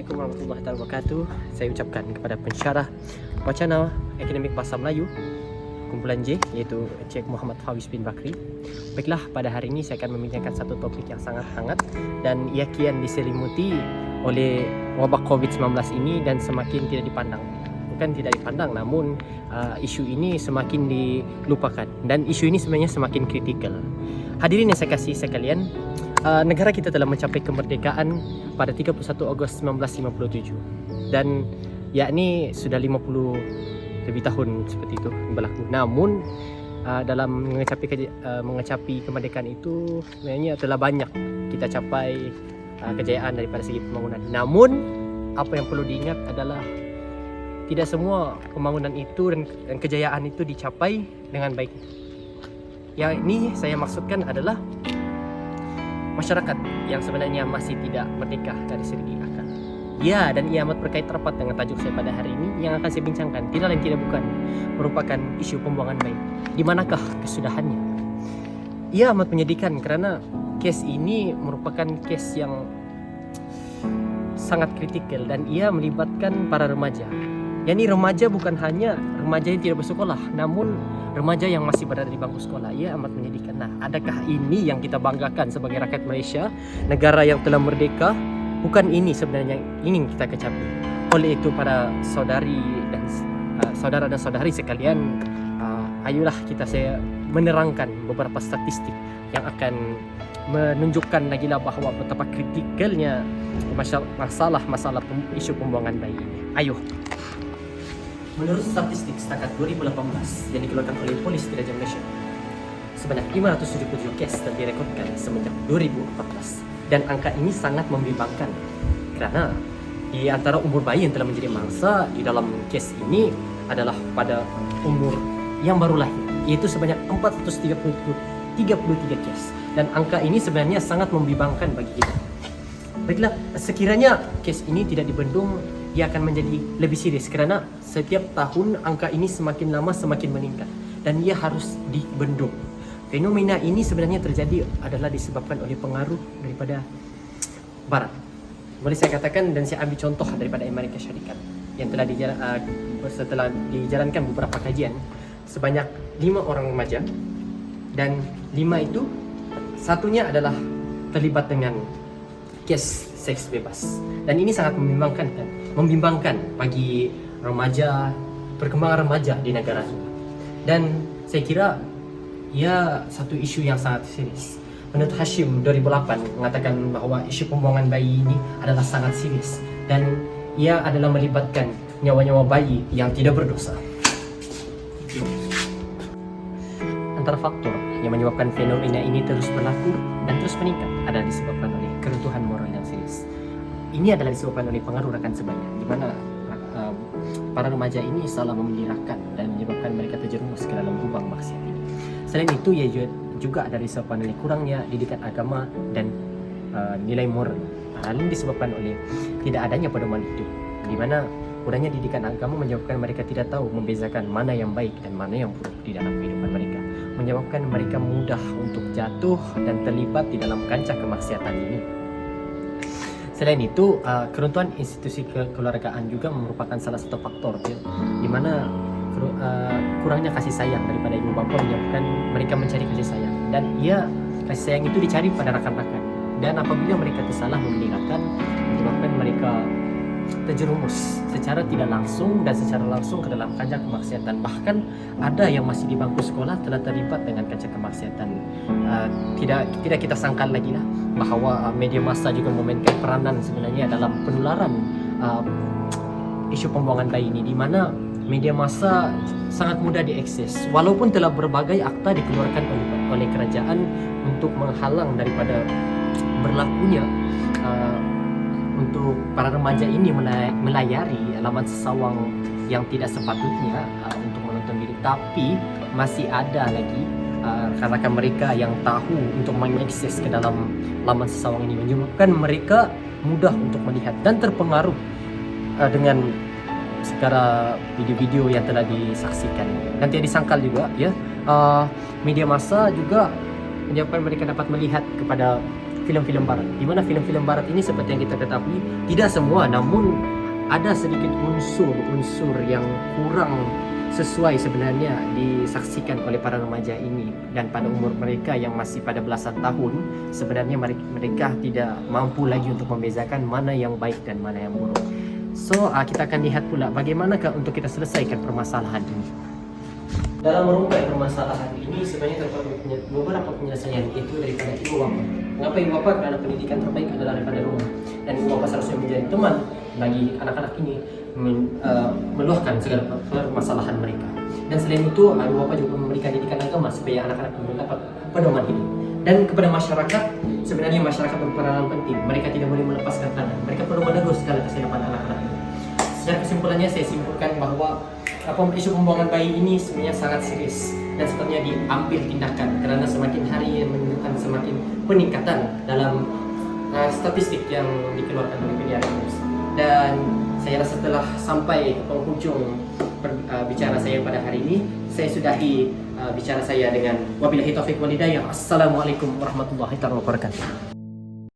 Assalamualaikum warahmatullahi wabarakatuh. Saya ucapkan kepada pensyarah wacana akademik bahasa Melayu kumpulan J, iaitu Encik Muhammad Fawis bin Bakri. Baiklah, pada hari ini saya akan membincangkan satu topik yang sangat hangat dan ia kian diselimuti oleh wabak COVID-19 ini dan semakin tidak dipandang. Bukan tidak dipandang, namun isu ini semakin dilupakan dan isu ini sebenarnya semakin kritikal. Hadirin yang saya kasih sekalian, negara kita telah mencapai kemerdekaan pada 31 Ogos 1957 dan yakni sudah 50 lebih tahun seperti itu berlaku. Namun dalam mengecapi kemerdekaan itu sebenarnya telah banyak kita capai kejayaan daripada segi pembangunan. Namun apa yang perlu diingat adalah tidak semua pembangunan itu dan kejayaan itu dicapai dengan baik. Yang ini saya maksudkan adalah masyarakat yang sebenarnya masih tidak merdeka dari segi akal. Ya, dan ia amat berkait rapat dengan tajuk saya pada hari ini yang akan saya bincangkan. Tidak lain tidak bukan merupakan isu pembuangan bayi. Di manakah kesudahannya? Ia amat menyedihkan kerana kes ini merupakan kes yang sangat kritikal dan ia melibatkan para remaja. Yani remaja bukan hanya remaja yang tidak bersekolah, namun remaja yang masih berada di bangku sekolah. Ia amat menyedihkan. Nah, adakah ini yang kita banggakan sebagai rakyat Malaysia, negara yang telah merdeka? Bukan ini sebenarnya yang ingin kita kecapi. Oleh itu, para saudari dan saudara dan saudari sekalian, ayolah saya menerangkan beberapa statistik yang akan menunjukkan lagi lah bahawa betapa kritikalnya masalah isu pembuangan bayi ini. Ayo. Menurut statistik setakat 2018 yang dikeluarkan oleh Polis Diraja Malaysia, sebanyak 577 kes telah direkodkan semenjak 2014 dan angka ini sangat membimbangkan kerana di antara umur bayi yang telah menjadi mangsa di dalam kes ini adalah pada umur yang baru lahir, iaitu sebanyak 433 kes dan angka ini sebenarnya sangat membimbangkan bagi kita. Baiklah, sekiranya kes ini tidak dibendung, ia akan menjadi lebih serius kerana setiap tahun angka ini semakin lama semakin meningkat dan ia harus dibendung. Fenomena ini sebenarnya terjadi adalah disebabkan oleh pengaruh daripada Barat. Boleh saya katakan dan saya ambil contoh daripada Amerika Syarikat yang telah setelah dijalankan beberapa kajian, sebanyak 5 orang remaja dan 5 itu satunya adalah terlibat dengan kes seks bebas dan ini sangat membimbangkan bagi remaja, perkembangan remaja di negara ini. Dan saya kira ia satu isu yang sangat serius. Menurut Hashim 2008 mengatakan bahawa isu pembuangan bayi ini adalah sangat serius dan ia adalah melibatkan nyawa-nyawa bayi yang tidak berdosa. Antara faktor yang menyebabkan fenomena ini terus berlaku dan terus meningkat adalah disebabkan oleh keruntuhan moral yang serius. Ini adalah disebabkan oleh pengaruh rakan sebaya, di mana para remaja ini salah memilih rakan dan menyebabkan mereka terjerumus ke dalam lubang maksiat ini. Selain itu, ia juga ada disebabkan oleh kurangnya didikan agama dan nilai moral. Hal ini disebabkan oleh tidak adanya pedoman hidup, di mana kurangnya didikan agama menyebabkan mereka tidak tahu membezakan mana yang baik dan mana yang buruk di dalam kehidupan mereka, menyebabkan mereka mudah untuk jatuh dan terlibat di dalam kancah kemaksiatan ini. Selain itu, keruntuhan institusi kekeluargaan juga merupakan salah satu faktor di mana kurangnya kasih sayang daripada ibu bapa menyebabkan mereka mencari kasih sayang dan kasih sayang itu dicari pada rakan-rakan dan apabila mereka tersalah memilih rakan menyebabkan mereka terjerumus secara tidak langsung dan secara langsung ke dalam kancah kemaksiatan. Bahkan ada yang masih di bangku sekolah telah terlibat dengan kancah kemaksiatan. Tidak kita sangkal lagi lah bahawa media massa juga memainkan peranan sebenarnya dalam penularan isu pembuangan bayi ini, di mana media massa sangat mudah diakses walaupun telah berbagai akta dikeluarkan oleh kerajaan untuk menghalang daripada berlakunya untuk para remaja ini melayari laman sesawang yang tidak sepatutnya untuk menonton video. Tapi masih ada lagi rakan-rakan mereka yang tahu untuk mengakses ke dalam laman sesawang ini, menyebabkan mereka mudah untuk melihat dan terpengaruh dengan segala video-video yang telah disaksikan. Dan tidak disangkal juga media massa juga menyebabkan mereka dapat melihat kepada film-film barat. Di mana film-film barat ini seperti yang kita ketahui tidak semua, namun ada sedikit unsur yang kurang sesuai sebenarnya disaksikan oleh para remaja ini, dan pada umur mereka yang masih pada belasan tahun sebenarnya mereka tidak mampu lagi untuk membezakan mana yang baik dan mana yang buruk. So kita akan lihat pula bagaimanakah untuk kita selesaikan permasalahan ini. Dalam merungkai permasalahan ini sebenarnya terdapat beberapa penyelesaian, itu daripada ibu bapa. Mengapa ibu bapa? Karena pendidikan terbaik adalah daripada rumah, dan ibu bapa seharusnya menjadi teman bagi anak-anak ini meluahkan segala permasalahan mereka. Dan selain itu, ibu bapa juga memberikan didikan agama supaya anak-anak mendapat pedoman hidup. Dan kepada masyarakat, sebenarnya masyarakat berperan penting. Mereka tidak boleh melepaskan tangan. Mereka perlu menegur segala kesilapan anak-anak ini. Secara kesimpulannya, saya simpulkan bahwa isu pembuangan bayi ini sebenarnya sangat serius dan sepertinya diambil tindakan, karena semakin hari menunjukkan semakin peningkatan dalam statistik yang dikeluarkan oleh PDRMS. Dan saya rasa setelah sampai ke penghujung bicara saya pada hari ini, saya sudahi bicara saya dengan wabillahi taufiq wal hidayah. Assalamualaikum warahmatullahi wabarakatuh.